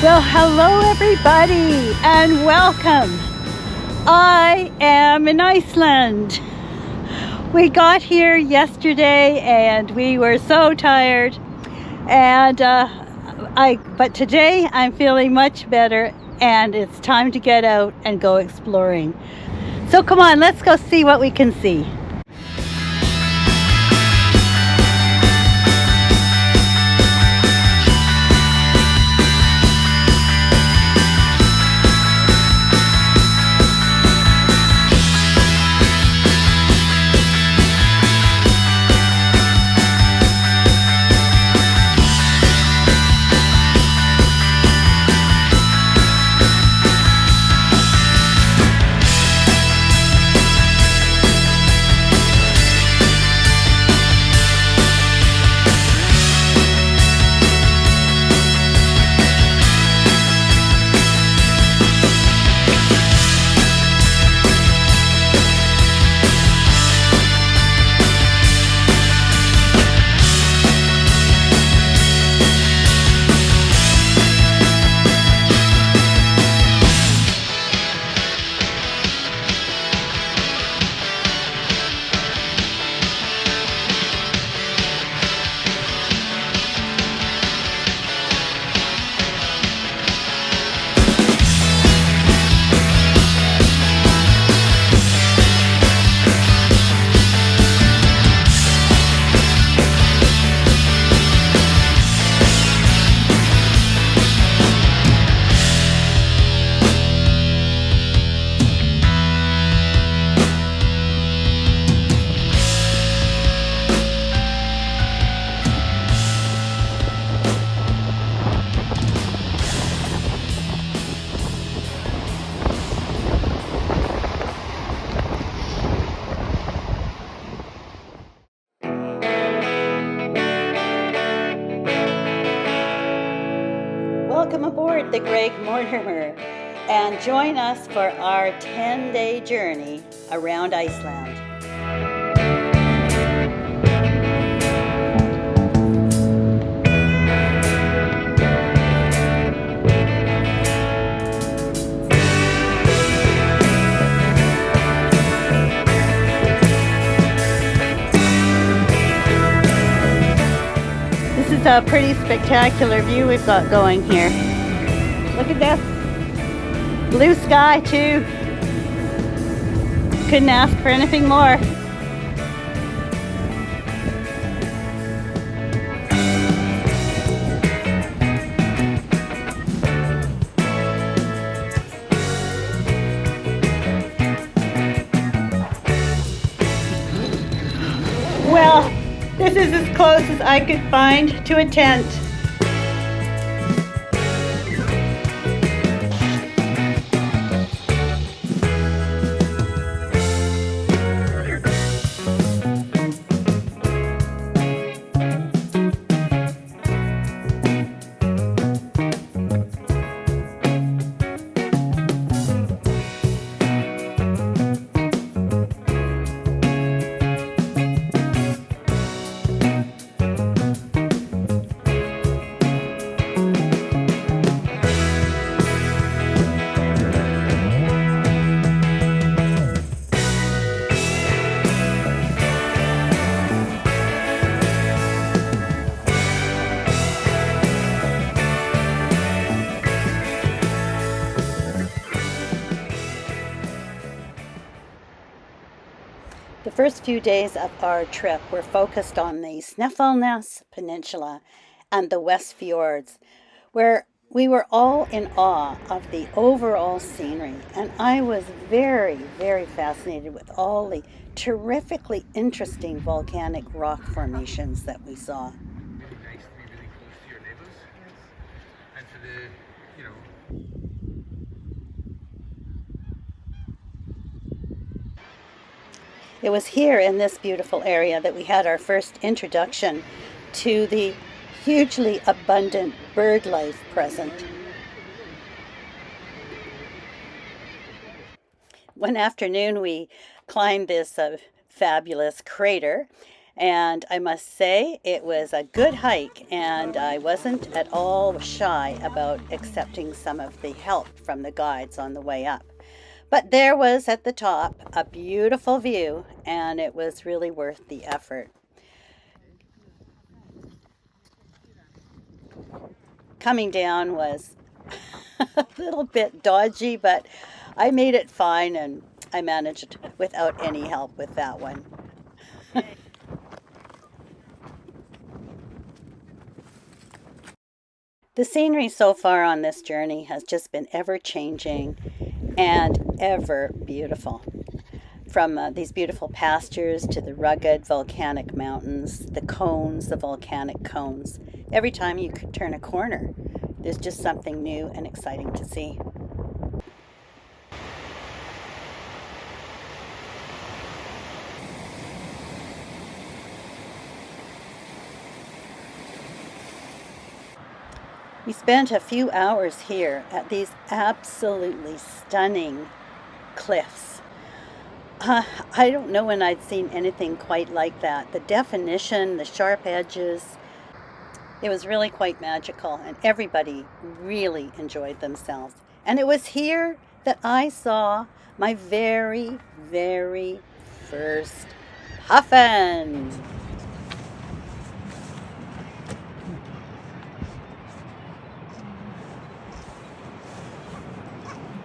Well, hello everybody and welcome. I am in Iceland. We got here yesterday and we were so tired, and but today I'm feeling much better and it's time to get out and go exploring. So come on, let's go see what we can see. Welcome aboard the Mortimer and join us for our 10-day journey around Iceland. This is a pretty spectacular view we've got going here. Look at this. Blue sky too. Couldn't ask for anything more. Well, this is as close as I could find to a tent. The first few days of our trip were focused on the Snæfellsnes Peninsula and the West Fjords, where we were all in awe of the overall scenery. And I was very, very fascinated with all the terrifically interesting volcanic rock formations that we saw. It was here in this beautiful area that we had our first introduction to the hugely abundant bird life present. One afternoon we climbed this fabulous crater, And I must say it was a good hike, and I wasn't at all shy about accepting some of the help from the guides on the way up. But there was at the top a beautiful view, and it was really worth the effort. Coming down was a little bit dodgy, but I made it fine, and I managed without any help with that one. The scenery so far on this journey has just been ever changing and ever beautiful. From these beautiful pastures to the rugged volcanic mountains, the cones, the volcanic cones. Every time you could turn a corner, there's just something new and exciting to see. We spent a few hours here at these absolutely stunning cliffs. I don't know when I'd seen anything quite like that. The definition, the sharp edges, it was really quite magical, and everybody really enjoyed themselves. And it was here that I saw my very, very first puffin.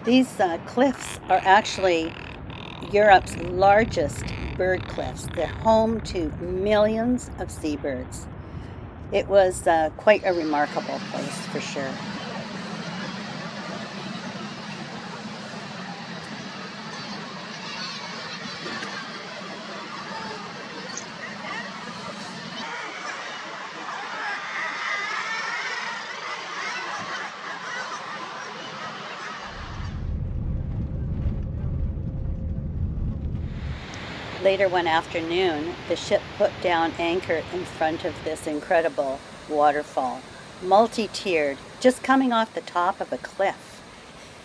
These cliffs are actually Europe's largest bird cliffs. They're home to millions of seabirds. It was quite a remarkable place for sure. Later one afternoon, the ship put down anchor in front of this incredible waterfall, multi-tiered, just coming off the top of a cliff.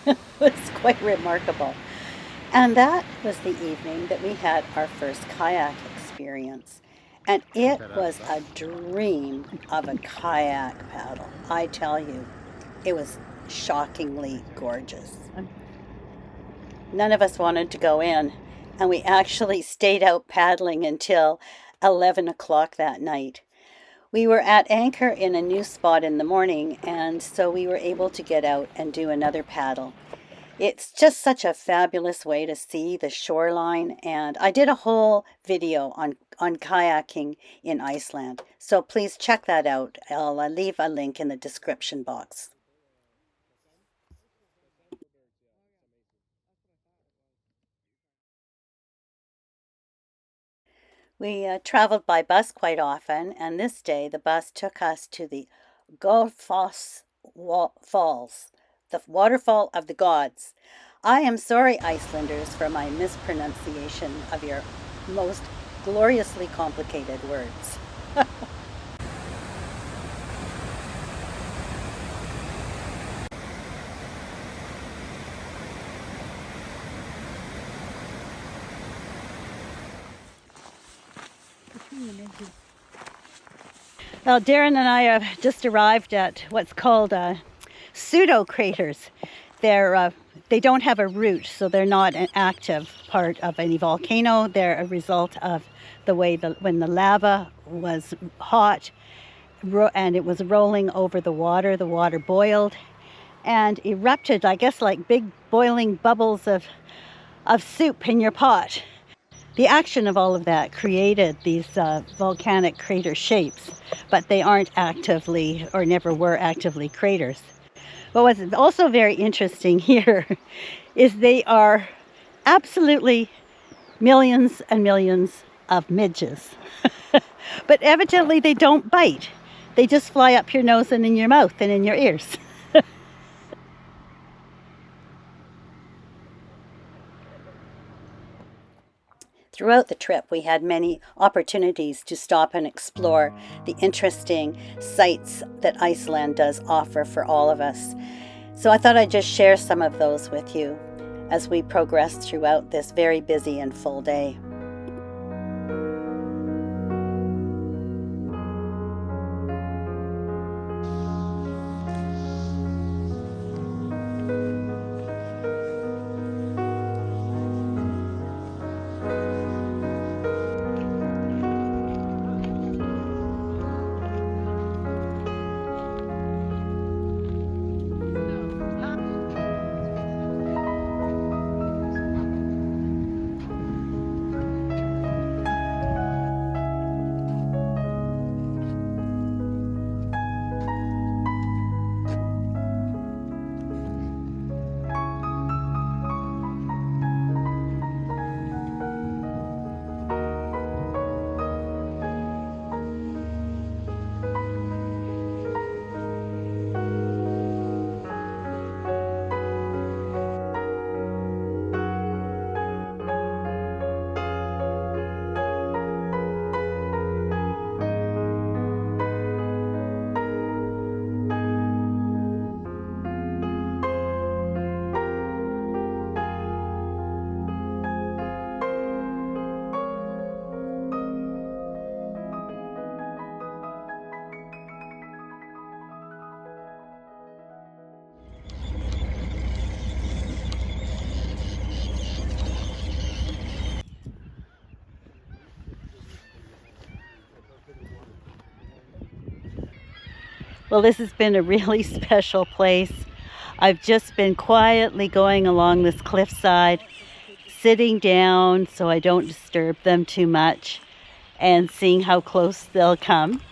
It was quite remarkable. And that was the evening that we had our first kayak experience. And it was a dream of a kayak paddle. I tell you, it was shockingly gorgeous. None of us wanted to go in, and we actually stayed out paddling until 11 o'clock that night. We were at anchor in a new spot in the morning, and so we were able to get out and do another paddle. It's just such a fabulous way to see the shoreline, and I did a whole video on kayaking in Iceland, so please check that out. I'll leave a link in the description box. We traveled by bus quite often, and this day the bus took us to the Gullfoss Falls, the waterfall of the gods. I am sorry, Icelanders, for my mispronunciation of your most gloriously complicated words. Well, Darren and I have just arrived at what's called pseudo craters. They don't have a root, so they're not an active part of any volcano. They're a result of the way when the lava was hot and it was rolling over the water boiled and erupted, I guess, like big boiling bubbles of soup in your pot. The action of all of that created these volcanic crater shapes, but they aren't actively or never were actively craters. But what's also very interesting here is they are absolutely millions and millions of midges. But evidently they don't bite. They just fly up your nose and in your mouth and in your ears. Throughout the trip, we had many opportunities to stop and explore the interesting sights that Iceland does offer for all of us. So I thought I'd just share some of those with you as we progress throughout this very busy and full day. Well, this has been a really special place. I've just been quietly going along this cliffside, sitting down so I don't disturb them too much, and seeing how close they'll come.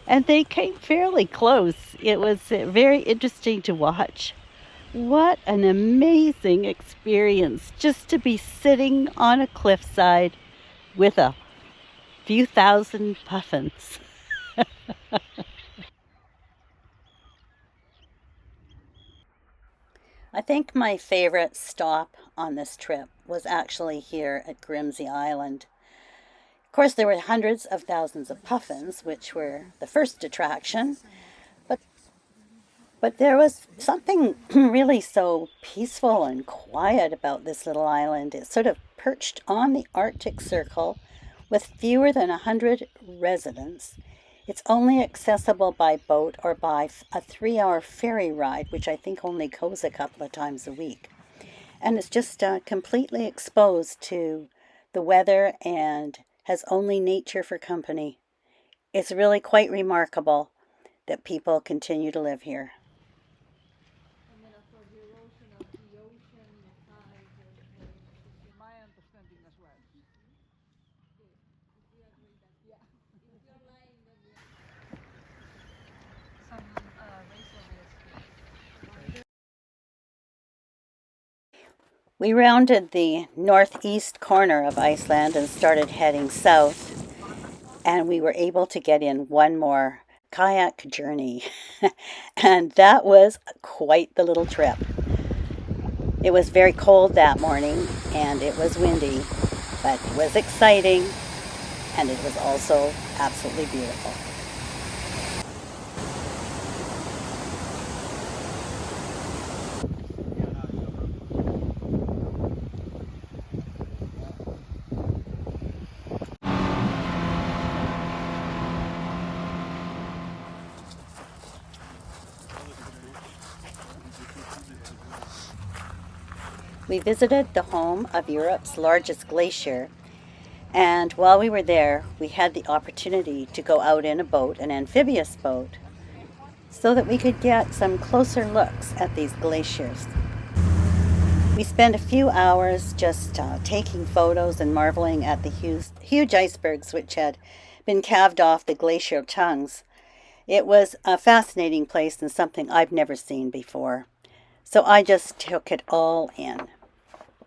And they came fairly close. It was very interesting to watch. What an amazing experience just to be sitting on a cliffside with a few thousand puffins. I think my favorite stop on this trip was actually here at Grímsey Island. Of course, there were hundreds of thousands of puffins, which were the first attraction, but there was something really so peaceful and quiet about this little island. It's sort of perched on the Arctic Circle with fewer than 100 residents. It's only accessible by boat or by a 3-hour ferry ride, which I think only goes a couple of times a week. And it's just completely exposed to the weather and has only nature for company. It's really quite remarkable that people continue to live here. We rounded the northeast corner of Iceland and started heading south, and we were able to get in one more kayak journey. And that was quite the little trip. It was very cold that morning and it was windy, but it was exciting and it was also absolutely beautiful. We visited the home of Europe's largest glacier, and while we were there, we had the opportunity to go out in a boat, an amphibious boat, so that we could get some closer looks at these glaciers. We spent a few hours just taking photos and marveling at the huge icebergs which had been calved off the glacier tongues. It was a fascinating place and something I've never seen before. So I just took it all in,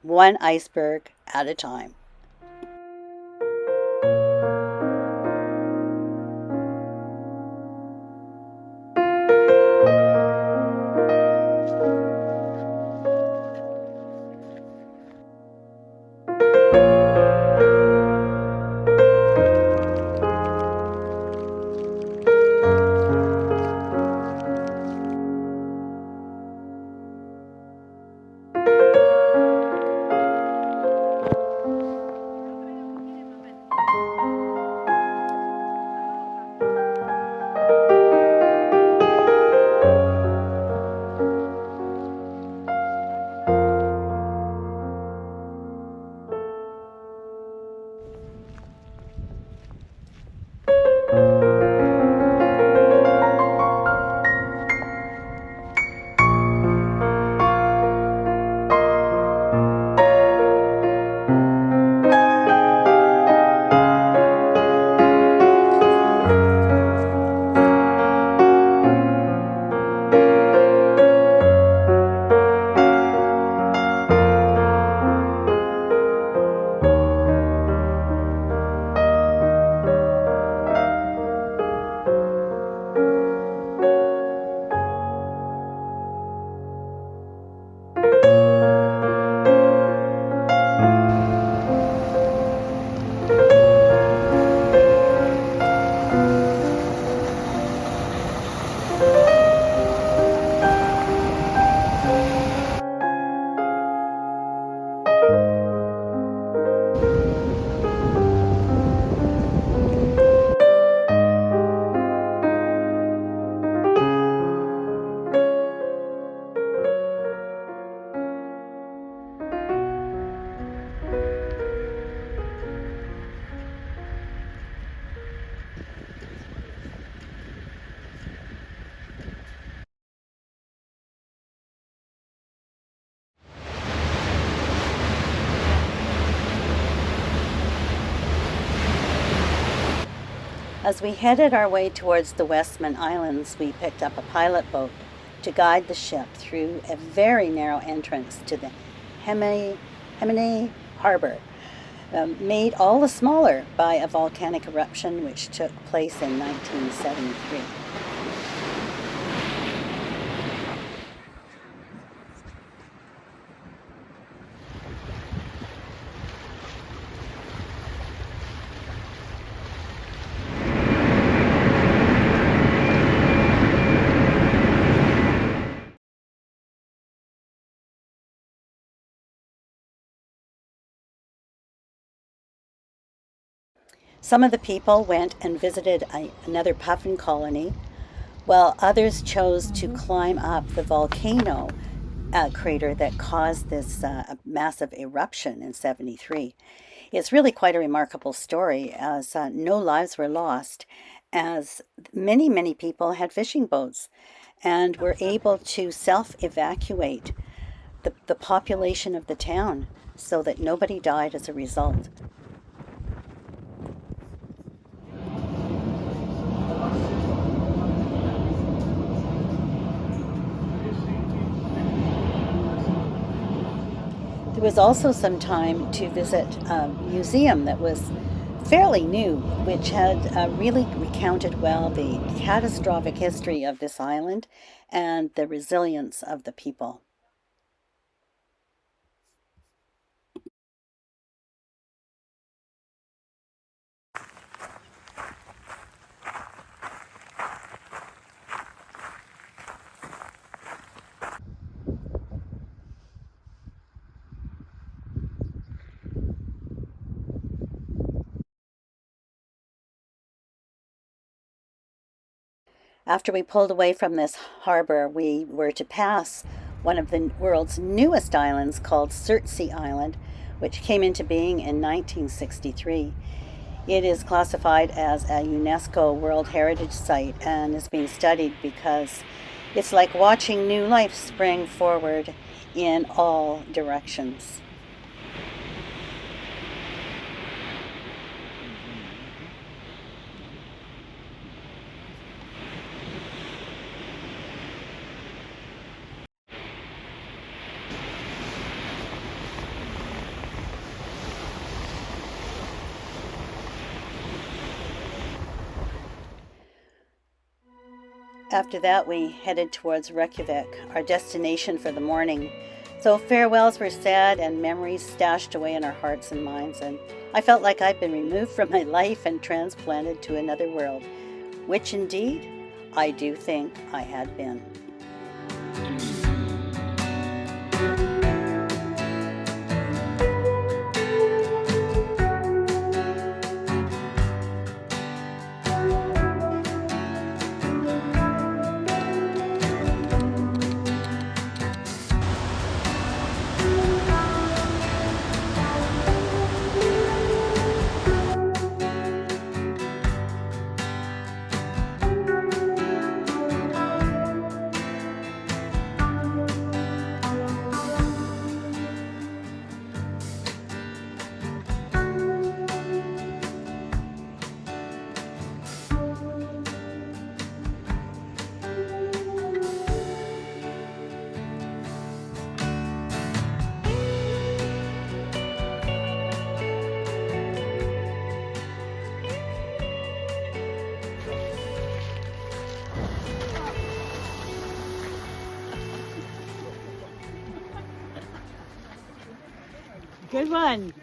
one iceberg at a time. As we headed our way towards the Westman Islands, we picked up a pilot boat to guide the ship through a very narrow entrance to the Hemine Harbor, made all the smaller by a volcanic eruption which took place in 1973. Some of the people went and visited another puffin colony, while others chose to climb up the volcano crater that caused this massive eruption in 73. It's really quite a remarkable story, as no lives were lost, as many people had fishing boats and were able to self-evacuate the population of the town so that nobody died as a result. There was also some time to visit a museum that was fairly new, which had really recounted well the catastrophic history of this island and the resilience of the people. After we pulled away from this harbor, we were to pass one of the world's newest islands called Surtsey Island, which came into being in 1963. It is classified as a UNESCO World Heritage Site and is being studied because it's like watching new life spring forward in all directions. After that, we headed towards Reykjavik, our destination for the morning. So farewells were said and memories stashed away in our hearts and minds, and I felt like I'd been removed from my life and transplanted to another world, which indeed I do think I had been. Good one.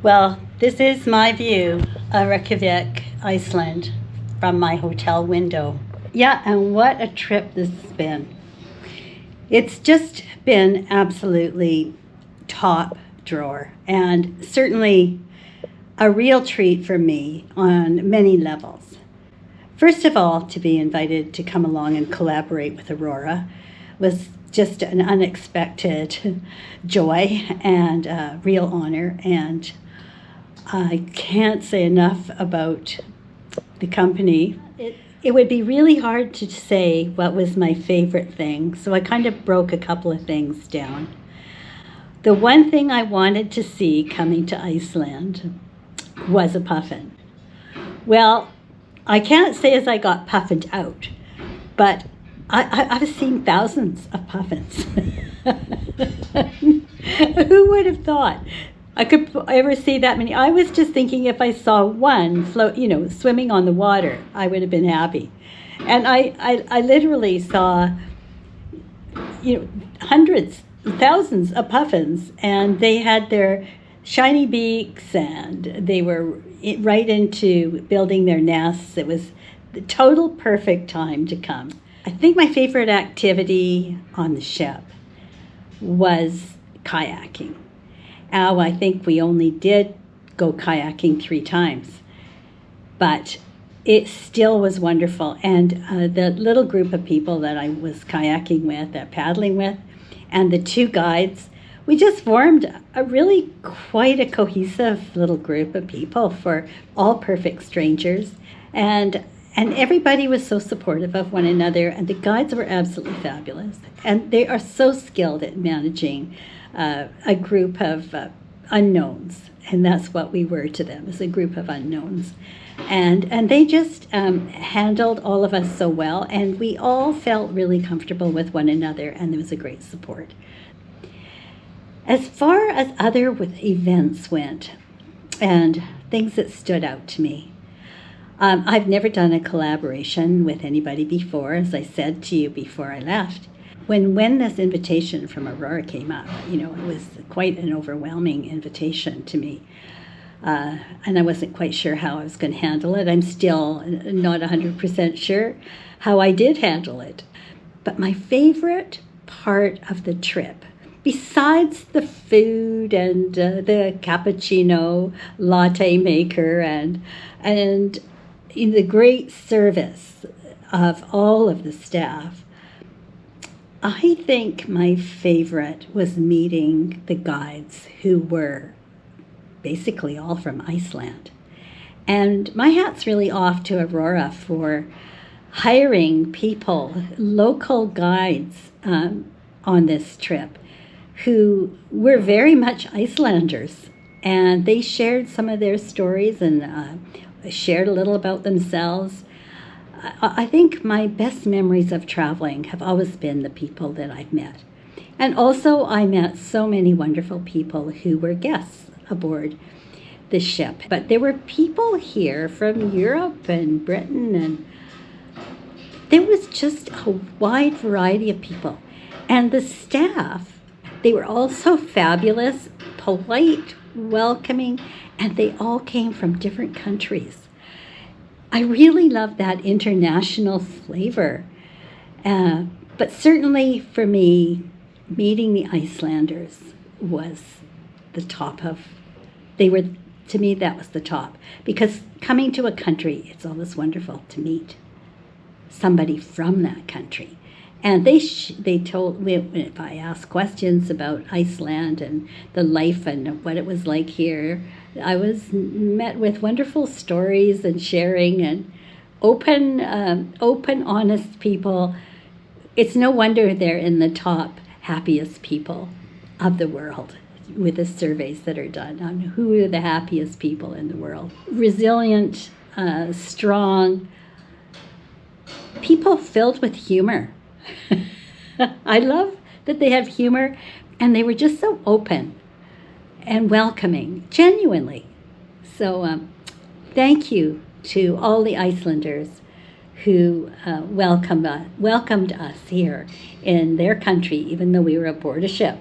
Well, this is my view of Reykjavik, Iceland, from my hotel window. Yeah, and what a trip this has been. It's just been absolutely top drawer, and certainly a real treat for me on many levels. First of all, to be invited to come along and collaborate with Aurora was just an unexpected joy and a real honor, and I can't say enough about the company. It would be really hard to say what was my favorite thing, so I kind of broke a couple of things down. The one thing I wanted to see coming to Iceland was a puffin. Well, I can't say as I got puffined out, but I've seen thousands of puffins. Who would have thought I could ever see that many? I was just thinking if I saw one float, swimming on the water, I would have been happy. And I literally saw, hundreds, thousands of puffins, and they had their shiny beaks, and they were right into building their nests. It was the total perfect time to come. I think my favorite activity on the ship was kayaking. Now, I think we only did go kayaking 3 times, but it still was wonderful. And the little group of people that I was kayaking with, paddling with, and the 2 guides, we just formed quite a cohesive little group of people, for all perfect strangers. And everybody was so supportive of one another, and the guides were absolutely fabulous. And they are so skilled at managing a group of unknowns, and that's what we were to them, as a group of unknowns. And they just handled all of us so well, and we all felt really comfortable with one another, and there was a great support. As far as other events went, and things that stood out to me, I've never done a collaboration with anybody before, as I said to you before I left. When this invitation from Aurora came up, it was quite an overwhelming invitation to me. And I wasn't quite sure how I was going to handle it. I'm still not 100% sure how I did handle it. But my favorite part of the trip, besides the food and the cappuccino latte maker and the great service of all of the staff, I think my favorite was meeting the guides, who were basically all from Iceland. And my hat's really off to Aurora for hiring people, local guides on this trip, who were very much Icelanders. And they shared some of their stories and shared a little about themselves. I think my best memories of traveling have always been the people that I've met. And also I met so many wonderful people who were guests aboard the ship. But there were people here from Europe and Britain, and there was just a wide variety of people. And the staff, they were all so fabulous, polite, welcoming, and they all came from different countries. I really love that international flavor. But certainly for me, meeting the Icelanders was the top of, to me, that was the top. Because coming to a country, it's always wonderful to meet somebody from that country. And they told me, if I asked questions about Iceland and the life and what it was like here, I was met with wonderful stories and sharing and open, honest people. It's no wonder they're in the top happiest people of the world with the surveys that are done on who are the happiest people in the world. Resilient, strong, people filled with humor. I love that they have humor, and they were just so open and welcoming, genuinely. So thank you to all the Icelanders who welcomed us here in their country, even though we were aboard a ship.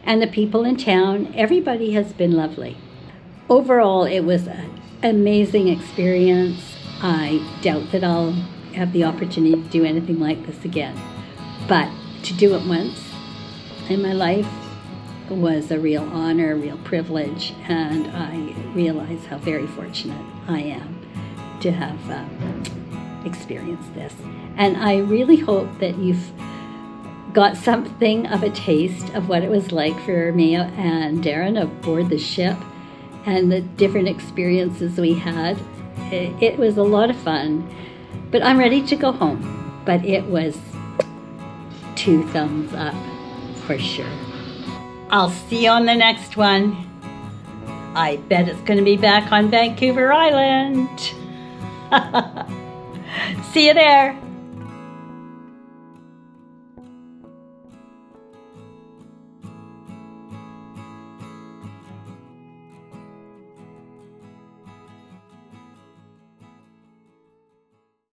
And the people in town, everybody has been lovely. Overall, it was an amazing experience. I doubt that I'll have the opportunity to do anything like this again. But to do it once in my life was a real honor, a real privilege, and I realize how very fortunate I am to have experienced this. And I really hope that you've got something of a taste of what it was like for me and Darren aboard the ship and the different experiences we had. It was a lot of fun, but I'm ready to go home. But it was 2 thumbs up for sure. I'll see you on the next one. I bet it's going to be back on Vancouver Island. See you there.